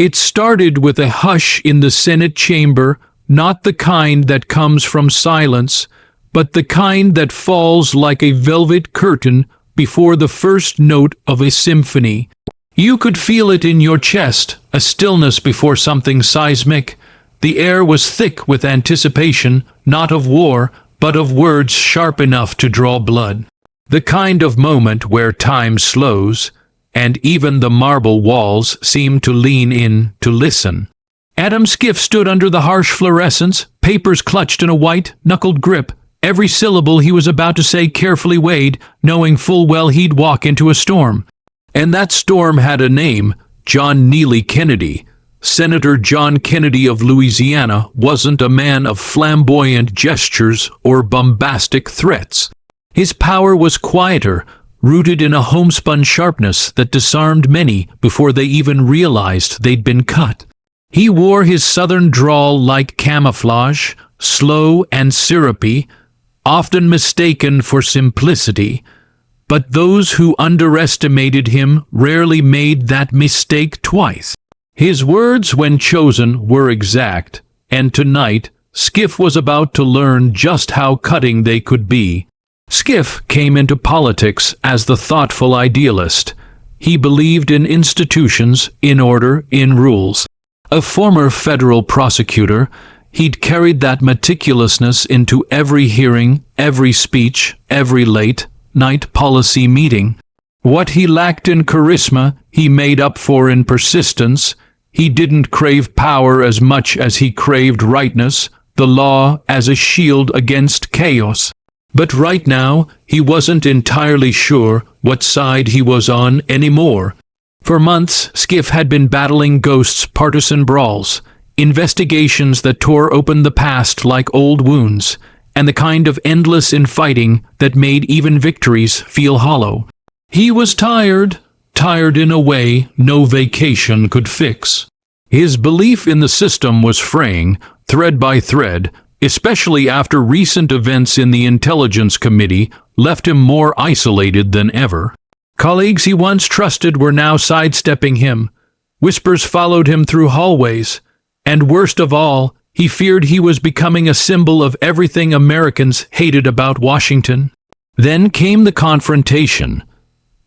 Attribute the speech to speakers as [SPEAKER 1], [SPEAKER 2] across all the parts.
[SPEAKER 1] It started with a hush in the Senate chamber, not the kind that comes from silence, but the kind that falls like a velvet curtain before the first note of a symphony. You could feel it in your chest, a stillness before something seismic. The air was thick with anticipation, not of war, but of words sharp enough to draw blood. The kind of moment where time slows, and even the marble walls seem to lean in to listen. Adam Schiff stood under the harsh fluorescence, papers clutched in a white-knuckled grip. Every syllable he was about to say carefully weighed, knowing full well he'd walk into a storm. And that storm had a name, John Neely Kennedy. Senator John Kennedy of Louisiana wasn't a man of flamboyant gestures or bombastic threats. His power was quieter, rooted in a homespun sharpness that disarmed many before they even realized they'd been cut. He wore his southern drawl like camouflage, slow and syrupy, often mistaken for simplicity, but those who underestimated him rarely made that mistake twice. His words, when chosen, were exact, and tonight Schiff was about to learn just how cutting they could be. Schiff came into politics as the thoughtful idealist. He believed in institutions, in order, in rules. A former federal prosecutor, he'd carried that meticulousness into every hearing, every speech, every late-night policy meeting. What he lacked in charisma, he made up for in persistence. He didn't crave power as much as he craved rightness, the law as a shield against chaos. But right now, he wasn't entirely sure what side he was on anymore. For months, Schiff had been battling ghosts' partisan brawls, investigations that tore open the past like old wounds, and the kind of endless infighting that made even victories feel hollow. He was tired in a way no vacation could fix. His belief in the system was fraying, thread by thread, especially after recent events in the Intelligence Committee left him more isolated than ever. Colleagues he once trusted were now sidestepping him. Whispers followed him through hallways. And worst of all, he feared he was becoming a symbol of everything Americans hated about Washington. Then came the confrontation.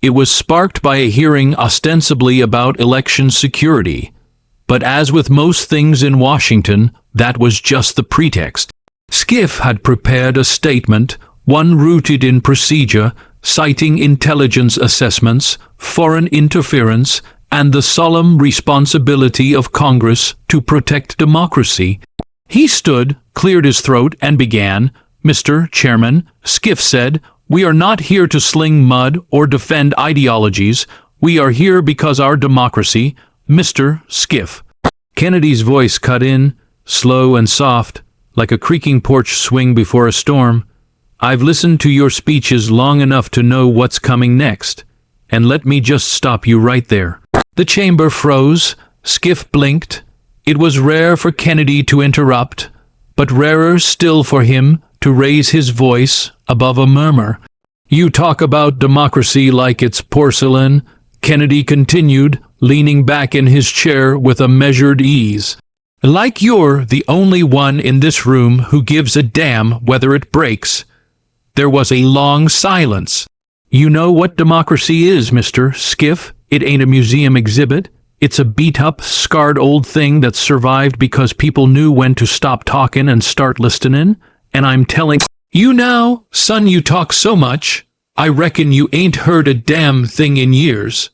[SPEAKER 1] It was sparked by a hearing ostensibly about election security. But as with most things in Washington, that was just the pretext. Schiff had prepared a statement, one rooted in procedure, citing intelligence assessments, foreign interference, and the solemn responsibility of Congress to protect democracy. He stood, cleared his throat, and began, "Mr. Chairman," Schiff said, "we are not here to sling mud or defend ideologies. We are here because our democracy, Mr. Schiff." Kennedy's voice cut in, slow and soft, like a creaking porch swing before a storm. "I've listened to your speeches long enough to know what's coming next, and let me just stop you right there." The chamber froze. Schiff blinked. It was rare for Kennedy to interrupt, but rarer still for him to raise his voice above a murmur. "You talk about democracy like it's porcelain," Kennedy continued, leaning back in his chair with a measured ease. "Like you're the only one in this room who gives a damn whether it breaks." There was a long silence. "You know what democracy is, Mr. Schiff. It ain't a museum exhibit. It's a beat-up, scarred old thing that survived because people knew when to stop talking and start listening. And I'm telling you now, son, you talk so much, I reckon you ain't heard a damn thing in years."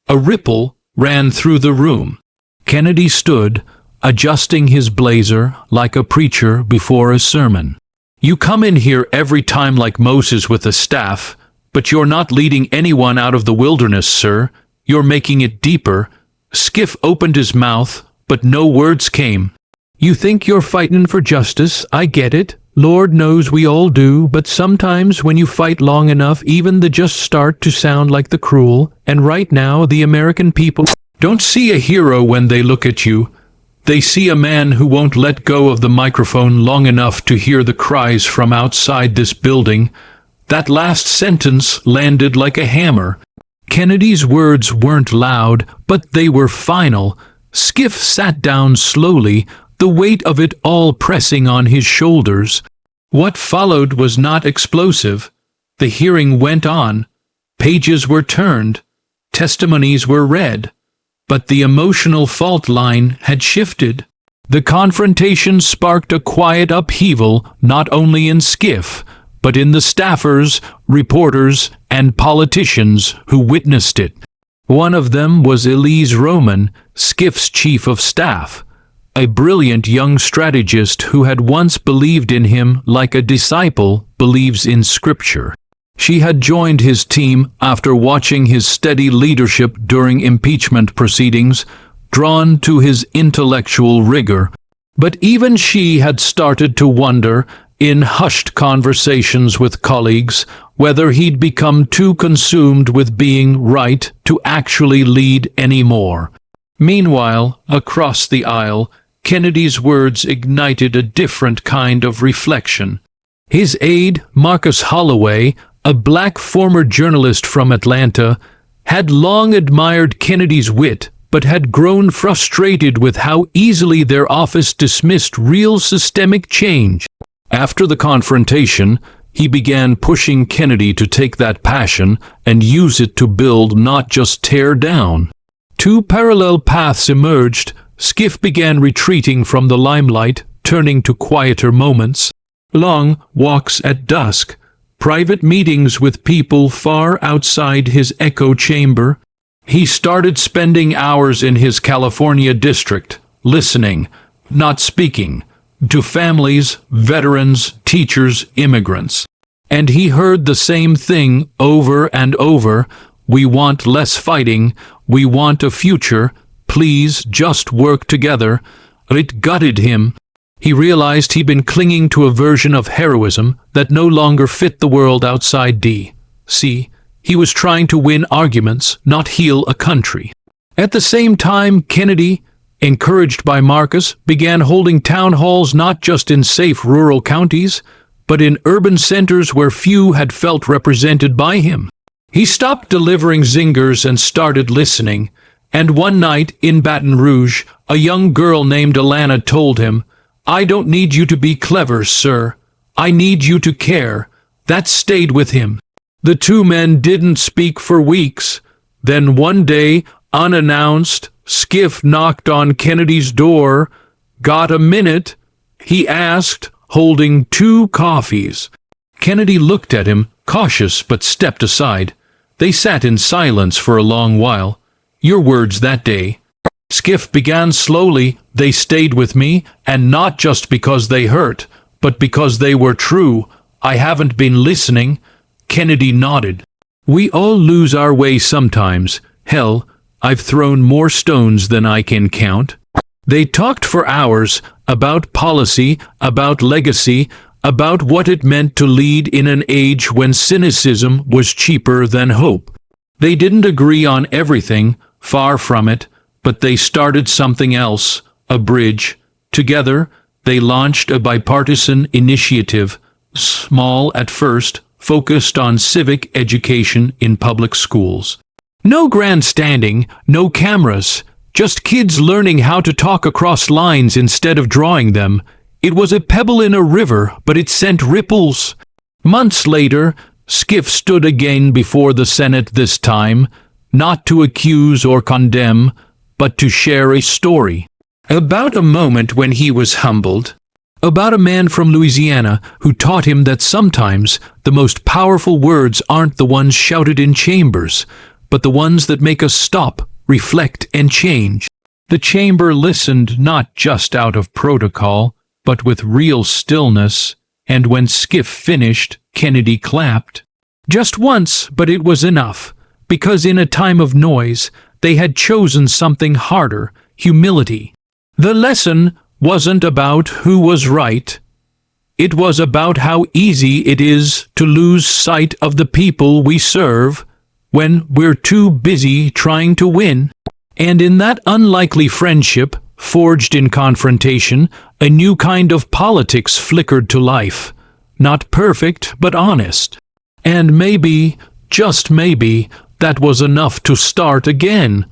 [SPEAKER 1] A ripple ran through the room. Kennedy stood, adjusting his blazer like a preacher before a sermon. "You come in here every time like Moses with a staff, but you're not leading anyone out of the wilderness, sir. You're making it deeper." Schiff opened his mouth, but no words came. "You think you're fighting for justice, I get it. Lord knows we all do, but sometimes when you fight long enough, even the just start to sound like the cruel, and right now the American people don't see a hero when they look at you. They see a man who won't let go of the microphone long enough to hear the cries from outside this building." That last sentence landed like a hammer. Kennedy's words weren't loud, but they were final. Schiff sat down slowly, the weight of it all pressing on his shoulders. What followed was not explosive. The hearing went on. Pages were turned. Testimonies were read. But the emotional fault line had shifted. The confrontation sparked a quiet upheaval not only in Schiff, but in the staffers, reporters, and politicians who witnessed it. One of them was Elise Roman, Schiff's chief of staff, a brilliant young strategist who had once believed in him like a disciple believes in Scripture. She had joined his team after watching his steady leadership during impeachment proceedings, drawn to his intellectual rigor. But even she had started to wonder, in hushed conversations with colleagues, whether he'd become too consumed with being right to actually lead anymore. Meanwhile, across the aisle, Kennedy's words ignited a different kind of reflection. His aide, Marcus Holloway, a black former journalist from Atlanta, had long admired Kennedy's wit, but had grown frustrated with how easily their office dismissed real systemic change. After the confrontation, he began pushing Kennedy to take that passion and use it to build, not just tear down. Two parallel paths emerged. Schiff began retreating from the limelight, turning to quieter moments. Long walks at dusk, private meetings with people far outside his echo chamber. He started spending hours in his California district, listening, not speaking, to families, veterans, teachers, immigrants. And he heard the same thing over and over: we want less fighting, we want a future, please just work together. It gutted him. He realized he'd been clinging to a version of heroism that no longer fit the world outside D.C. He was trying to win arguments, not heal a country. At the same time, Kennedy, encouraged by Marcus, began holding town halls not just in safe rural counties, but in urban centers where few had felt represented by him. He stopped delivering zingers and started listening, and one night in Baton Rouge, a young girl named Alana told him, "I don't need you to be clever, sir. I need you to care." That stayed with him. The two men didn't speak for weeks. Then one day, unannounced, Schiff knocked on Kennedy's door. "Got a minute?" he asked, holding 2 coffees. Kennedy looked at him, cautious, but stepped aside. They sat in silence for a long while. "Your words that day." Schiff began slowly. "They stayed with me, and not just because they hurt, but because they were true. I haven't been listening." Kennedy nodded. "We all lose our way sometimes. Hell, I've thrown more stones than I can count." They talked for hours about policy, about legacy, about what it meant to lead in an age when cynicism was cheaper than hope. They didn't agree on everything, far from it, but they started something else, a bridge. Together, they launched a bipartisan initiative, small at first, focused on civic education in public schools. No grandstanding, no cameras, just kids learning how to talk across lines instead of drawing them. It was a pebble in a river, but it sent ripples. Months later, Schiff stood again before the Senate, this time, not to accuse or condemn, but to share a story. About a moment when he was humbled. About a man from Louisiana who taught him that sometimes the most powerful words aren't the ones shouted in chambers, but the ones that make us stop, reflect, and change. The chamber listened not just out of protocol, but with real stillness, and when Schiff finished, Kennedy clapped. Just once, but it was enough, because in a time of noise, they had chosen something harder: humility. The lesson wasn't about who was right. It was about how easy it is to lose sight of the people we serve when we're too busy trying to win. And in that unlikely friendship, forged in confrontation, a new kind of politics flickered to life. Not perfect, but honest. And maybe, just maybe, that was enough to start again.